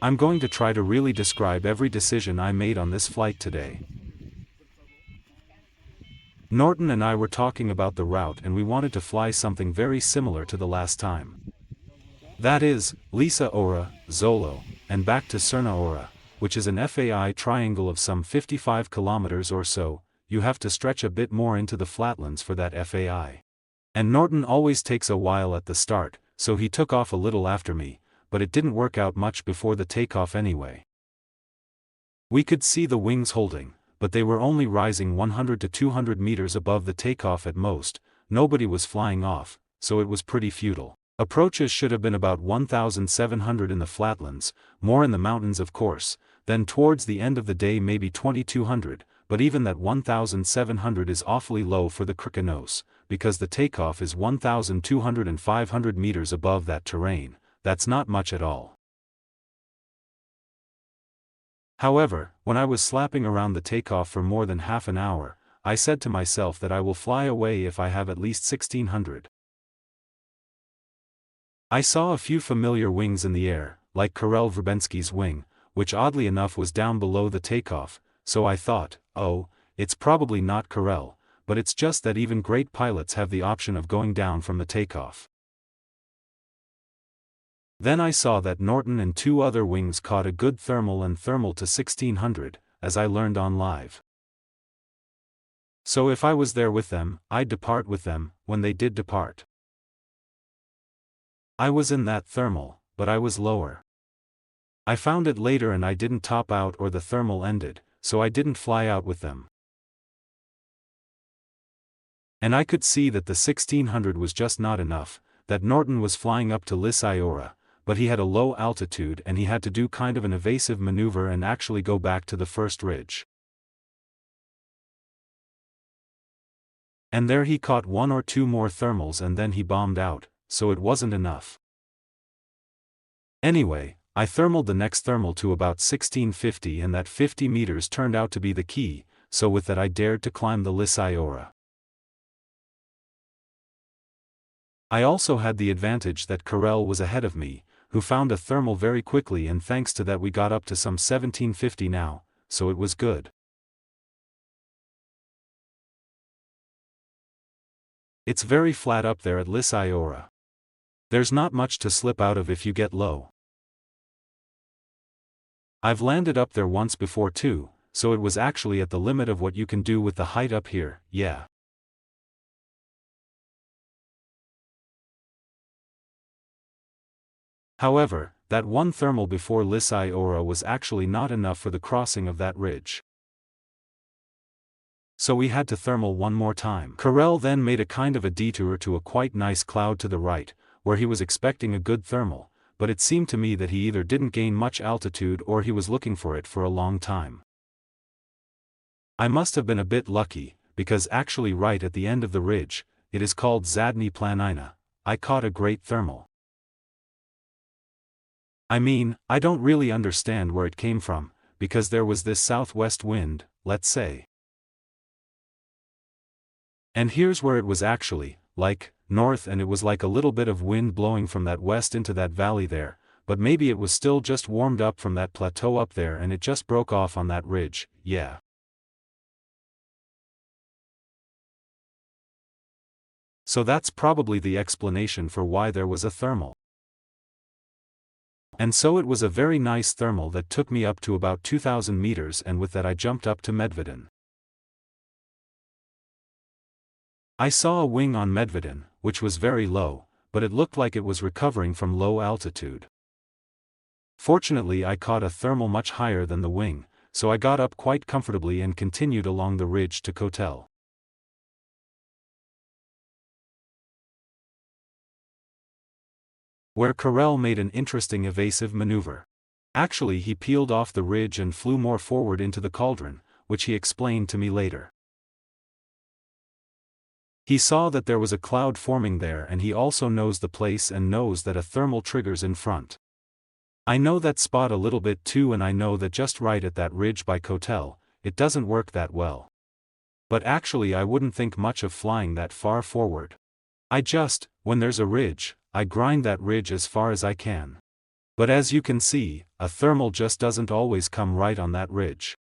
I'm going to try to really describe every decision I made on this flight today. Norton and I were talking about the route and we wanted to fly something very similar to the last time. That is, Lisa Ora, Zolo, and back to Cerna Ora, which is an FAI triangle of some 55 kilometers or so. You have to stretch a bit more into the flatlands for that FAI. And Norton always takes a while at the start, so he took off a little after me, but it didn't work out much before the takeoff anyway. We could see the wings holding, but they were only rising 100 to 200 meters above the takeoff at most. Nobody was flying off, so it was pretty futile. Approaches should have been about 1,700 in the flatlands, more in the mountains of course, then towards the end of the day maybe 2,200, but even that 1,700 is awfully low for the Krkonoše, because the takeoff is 1,200 and 500 meters above that terrain. That's not much at all. However, when I was slapping around the takeoff for more than half an hour, I said to myself that I will fly away if I have at least 1,600. I saw a few familiar wings in the air, like Karel Verbensky's wing, which oddly enough was down below the takeoff, so I thought, oh, it's probably not Karel, but it's just that even great pilots have the option of going down from the takeoff. Then I saw that Norton and two other wings caught a good thermal and thermal to 1,600, as I learned on live. So if I was there with them, I'd depart with them, when they did depart. I was in that thermal, but I was lower. I found it later and I didn't top out or the thermal ended, so I didn't fly out with them. And I could see that the 1,600 was just not enough, that Norton was flying up to Lisa Ora, but he had a low altitude and he had to do kind of an evasive maneuver and actually go back to the first ridge. And there he caught one or two more thermals and then he bombed out, so it wasn't enough. Anyway, I thermaled the next thermal to about 1,650 and that 50 meters turned out to be the key, so with that I dared to climb the Lisa Ora. I also had the advantage that Karel was ahead of me, who found a thermal very quickly, and thanks to that we got up to some 1,750 now, so it was good. It's very flat up there at Lisa Ora. There's not much to slip out of if you get low. I've landed up there once before too, so it was actually at the limit of what you can do with the height up here, yeah. However, that one thermal before Lisa Ora was actually not enough for the crossing of that ridge. So we had to thermal one more time. Karel then made a kind of a detour to a quite nice cloud to the right, where he was expecting a good thermal, but it seemed to me that he either didn't gain much altitude or he was looking for it for a long time. I must have been a bit lucky, because actually right at the end of the ridge, it is called Zadní Planina, I caught a great thermal. I mean, I don't really understand where it came from, because there was this southwest wind, let's say. And here's where it was actually, like, north, and it was like a little bit of wind blowing from that west into that valley there, but maybe it was still just warmed up from that plateau up there and it just broke off on that ridge, yeah. So that's probably the explanation for why there was a thermal. And so it was a very nice thermal that took me up to about 2,000 meters, and with that I jumped up to Medvedin. I saw a wing on Medvedin, which was very low, but it looked like it was recovering from low altitude. Fortunately I caught a thermal much higher than the wing, so I got up quite comfortably and continued along the ridge to Kotel. Where Karel made an interesting evasive maneuver. Actually he peeled off the ridge and flew more forward into the cauldron, which he explained to me later. He saw that there was a cloud forming there and he also knows the place and knows that a thermal triggers in front. I know that spot a little bit too, and I know that just right at that ridge by Kotel, it doesn't work that well. But actually I wouldn't think much of flying that far forward. When there's a ridge, I grind that ridge as far as I can. But as you can see, a thermal just doesn't always come right on that ridge.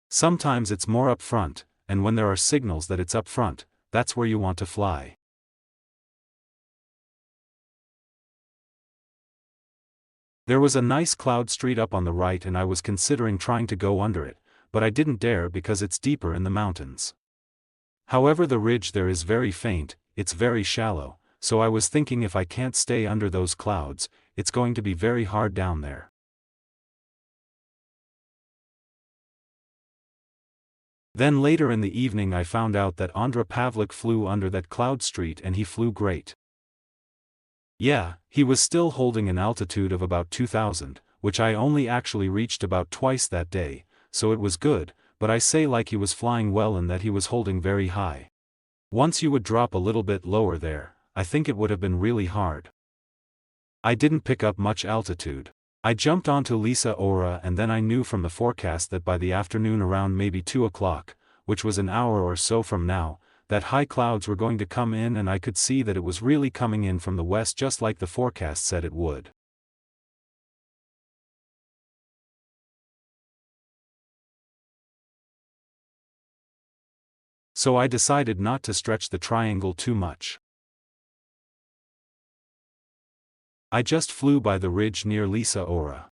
Sometimes it's more up front, and when there are signals that it's up front, that's where you want to fly. There was a nice cloud street up on the right and I was considering trying to go under it, but I didn't dare because it's deeper in the mountains. However, the ridge there is very faint, it's very shallow, so I was thinking if I can't stay under those clouds, it's going to be very hard down there. Then later in the evening I found out that Andra Pavlik flew under that cloud street and he flew great. Yeah, he was still holding an altitude of about 2000, which I only actually reached about twice that day, so it was good, but I say like he was flying well and that he was holding very high. Once you would drop a little bit lower there, I think it would have been really hard. I didn't pick up much altitude. I jumped onto Lisa Ora and then I knew from the forecast that by the afternoon around maybe 2 o'clock, which was an hour or so from now, that high clouds were going to come in and I could see that it was really coming in from the west just like the forecast said it would. So I decided not to stretch the triangle too much. I just flew by the ridge near Lisa Ora.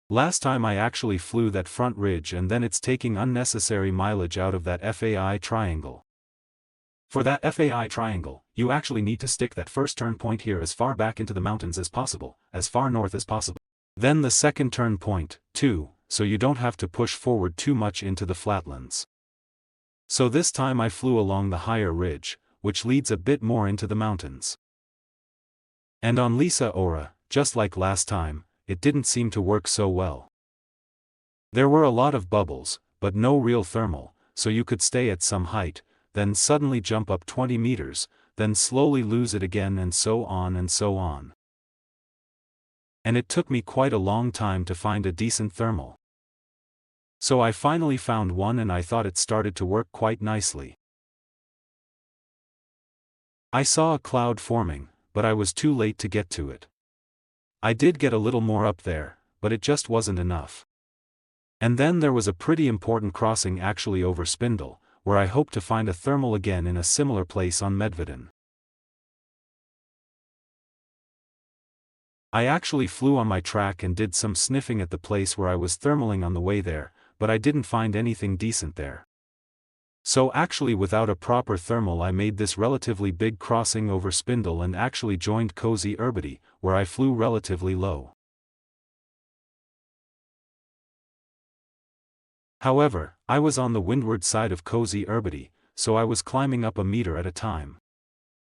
Last time I actually flew that front ridge and then it's taking unnecessary mileage out of that FAI triangle. For that FAI triangle, you actually need to stick that first turn point here as far back into the mountains as possible, as far north as possible. Then the second turn point, too, so you don't have to push forward too much into the flatlands. So this time I flew along the higher ridge, which leads a bit more into the mountains. And on Lisa Ora, just like last time, it didn't seem to work so well. There were a lot of bubbles, but no real thermal, so you could stay at some height, then suddenly jump up 20 meters, then slowly lose it again and so on and so on. And it took me quite a long time to find a decent thermal. So I finally found one and I thought it started to work quite nicely. I saw a cloud forming, but I was too late to get to it. I did get a little more up there, but it just wasn't enough. And then there was a pretty important crossing actually over Spindle, where I hope to find a thermal again in a similar place on Medvedin. I actually flew on my track and did some sniffing at the place where I was thermaling on the way there, but I didn't find anything decent there. So actually without a proper thermal I made this relatively big crossing over Spindle and actually joined Cozy Erbity, where I flew relatively low. However, I was on the windward side of Cozy Erbity, so I was climbing up a meter at a time.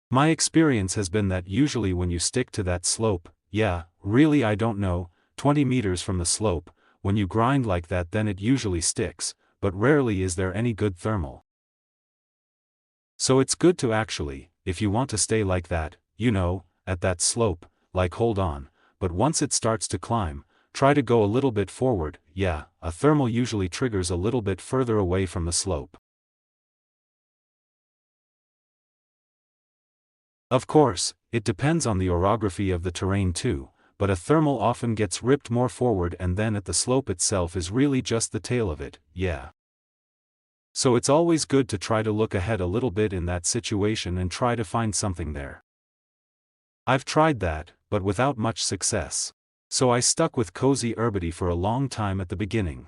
My experience has been that usually when you stick to that slope, yeah, really I don't know, 20 meters from the slope, when you grind like that then it usually sticks, but rarely is there any good thermal. So it's good to actually, if you want to stay like that, you know, at that slope, like hold on, but once it starts to climb, try to go a little bit forward, yeah, a thermal usually triggers a little bit further away from the slope. Of course, it depends on the orography of the terrain too, but a thermal often gets ripped more forward and then at the slope itself is really just the tail of it, yeah. So it's always good to try to look ahead a little bit in that situation and try to find something there. I've tried that, but without much success. So I stuck with Cozy Erbity for a long time at the beginning.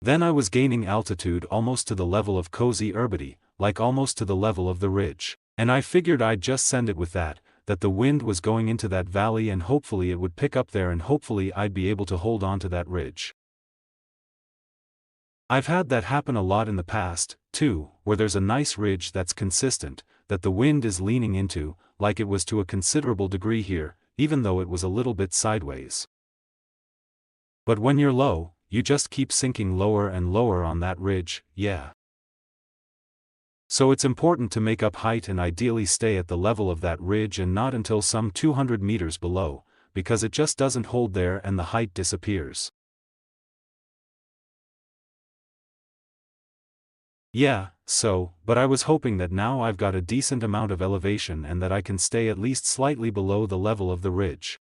Then I was gaining altitude almost to the level of Cozy Erbity, like almost to the level of the ridge, and I figured I'd just send it with that the wind was going into that valley and hopefully it would pick up there and hopefully I'd be able to hold on to that ridge. I've had that happen a lot in the past, too, where there's a nice ridge that's consistent, that the wind is leaning into, like it was to a considerable degree here, even though it was a little bit sideways. But when you're low, you just keep sinking lower and lower on that ridge, yeah. So it's important to make up height and ideally stay at the level of that ridge and not until some 200 meters below, because it just doesn't hold there and the height disappears. Yeah, but I was hoping that now I've got a decent amount of elevation and that I can stay at least slightly below the level of the ridge.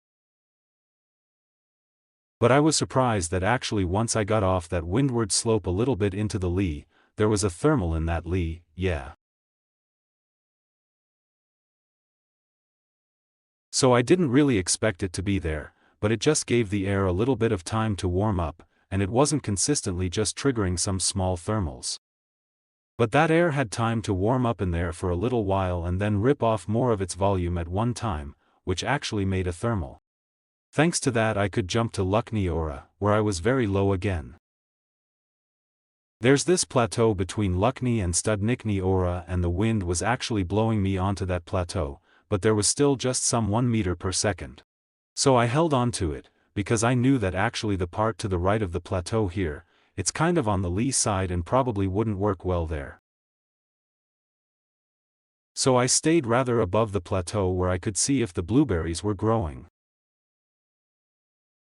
But I was surprised that actually once I got off that windward slope a little bit into the lee, there was a thermal in that lee, yeah. So I didn't really expect it to be there, but it just gave the air a little bit of time to warm up, and it wasn't consistently just triggering some small thermals. But that air had time to warm up in there for a little while and then rip off more of its volume at one time, which actually made a thermal. Thanks to that I could jump to Lukny Ora, where I was very low again. There's this plateau between Lukny and Studniční Ora and the wind was actually blowing me onto that plateau, but there was still just some 1 meter per second. So I held on to it, because I knew that actually the part to the right of the plateau here, it's kind of on the lee side and probably wouldn't work well there. So I stayed rather above the plateau where I could see if the blueberries were growing.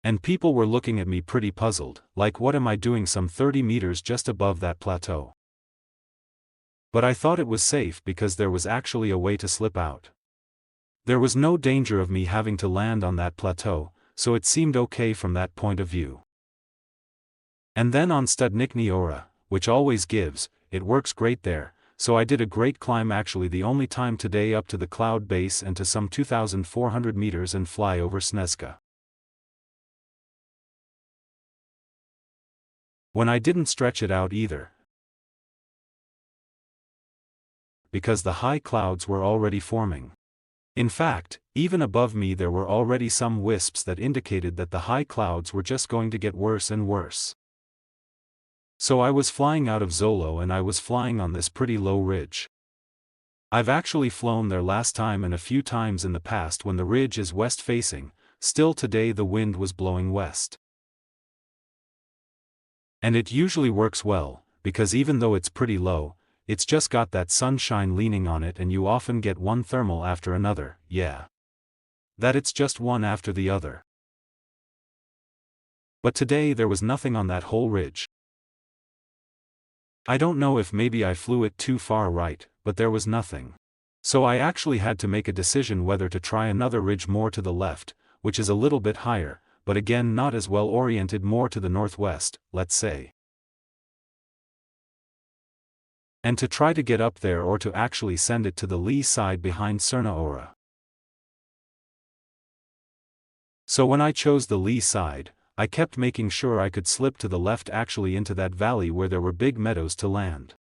And people were looking at me pretty puzzled, like what am I doing some 30 meters just above that plateau? But I thought it was safe because there was actually a way to slip out. There was no danger of me having to land on that plateau, so it seemed okay from that point of view. And then on Studniční Ora, which always gives, it works great there, so I did a great climb, actually the only time today, up to the cloud base and to some 2,400 meters and fly over Snežka. When I didn't stretch it out either, because the high clouds were already forming. In fact, even above me there were already some wisps that indicated that the high clouds were just going to get worse and worse. So I was flying out of Zolo and I was flying on this pretty low ridge. I've actually flown there last time and a few times in the past when the ridge is west facing, still today the wind was blowing west. And it usually works well, because even though it's pretty low, it's just got that sunshine leaning on it and you often get one thermal after another, yeah. That it's just one after the other. But today there was nothing on that whole ridge. I don't know if maybe I flew it too far right, but there was nothing. So I actually had to make a decision whether to try another ridge more to the left, which is a little bit higher, but again not as well oriented, more to the northwest, let's say. And to try to get up there or to actually send it to the lee side behind Černá Hora. So when I chose the lee side, I kept making sure I could slip to the left, actually into that valley where there were big meadows to land.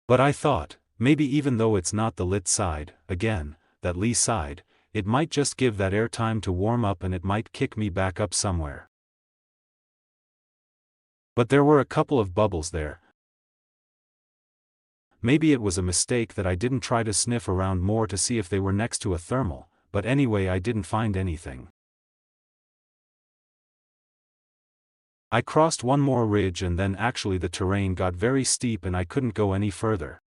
But I thought, maybe even though it's not the lit side, again, that lee side, it might just give that air time to warm up and it might kick me back up somewhere. But there were a couple of bubbles there. Maybe it was a mistake that I didn't try to sniff around more to see if they were next to a thermal, but anyway I didn't find anything. I crossed one more ridge and then actually the terrain got very steep and I couldn't go any further.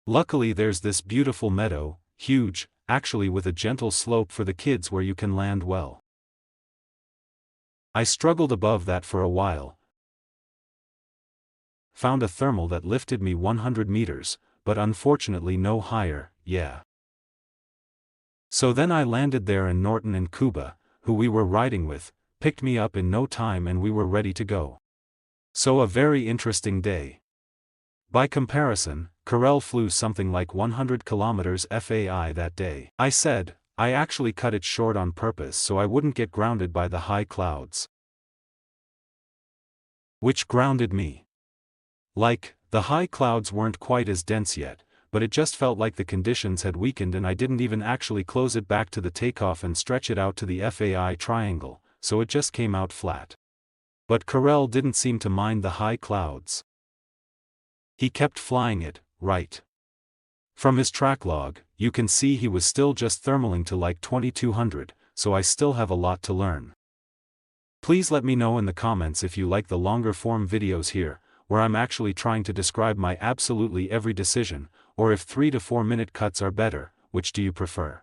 Luckily there's this beautiful meadow, huge, actually with a gentle slope for the kids where you can land well. I struggled above that for a while. Found a thermal that lifted me 100 meters, but unfortunately no higher, yeah. So then I landed there and Norton and Kuba, who we were riding with, picked me up in no time and we were ready to go. So a very interesting day. By comparison, Karel flew something like 100 kilometers FAI that day. I said, I actually cut it short on purpose so I wouldn't get grounded by the high clouds. Which grounded me. Like, the high clouds weren't quite as dense yet, but it just felt like the conditions had weakened and I didn't even actually close it back to the takeoff and stretch it out to the FAI triangle, so it just came out flat. But Karel didn't seem to mind the high clouds. He kept flying it, right. From his track log, you can see he was still just thermaling to like 2200, so I still have a lot to learn. Please let me know in the comments if you like the longer form videos here, where I'm actually trying to describe my absolutely every decision, or if 3 to 4 minute cuts are better, which do you prefer?